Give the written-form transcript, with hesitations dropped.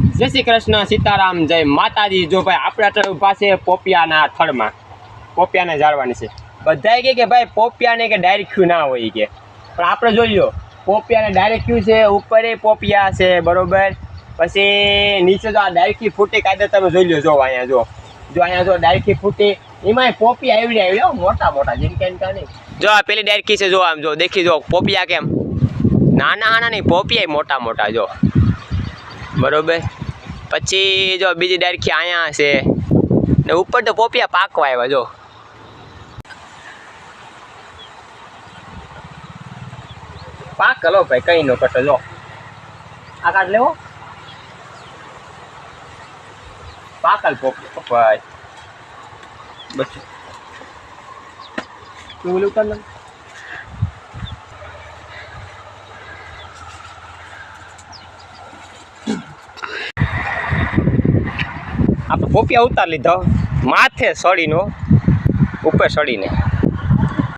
જય શ્રી કૃષ્ણ, સીતારામ, જય માતાજી। જો ભાઈ આપણે અત્યારે ઊભા છે પોપિયાના થડમાં, પોપિયાને ઝાડવાની છે। બધાએ કે ભાઈ પોપિયાને કે ડાયરેક્ટ ક્યુ ના હોય કે, પણ આપણે જોઈ લો પોપિયાને ડાયરેક્ટ ક્યુ છે, ઉપર પોપિયા છે બરોબર। પછી નીચે તો આ ડાયરેક્ટલી ફૂટી કાયદે તમે જોઈ લો, જો અહીંયા જો અહીંયા જો ડાયરેક્ટલી ફૂટી, એમાં પોપિયા આવી મોટા મોટા જેમ કે નહીં। જો આ પેલી ડાયરેક્ટ છે, જો આમ જો દેખી જો પોપિયા કેમ નાના નહીં, પોપિયા મોટા મોટા જો બરોબર। પછી જો બીજી ડાયરેક્ટ અહીંયા છે ને ઉપર તો પોપિયા પાકવા આવ્યા જો પાક લો ભાઈ, કઈ નો કટો જો આ કાઢ લેવો પાકલ પોપિયા બસ ઓલું કર લે। આપણે પોપિયા ઉતાર લીધો માથે સડીનો ઉપર સડીને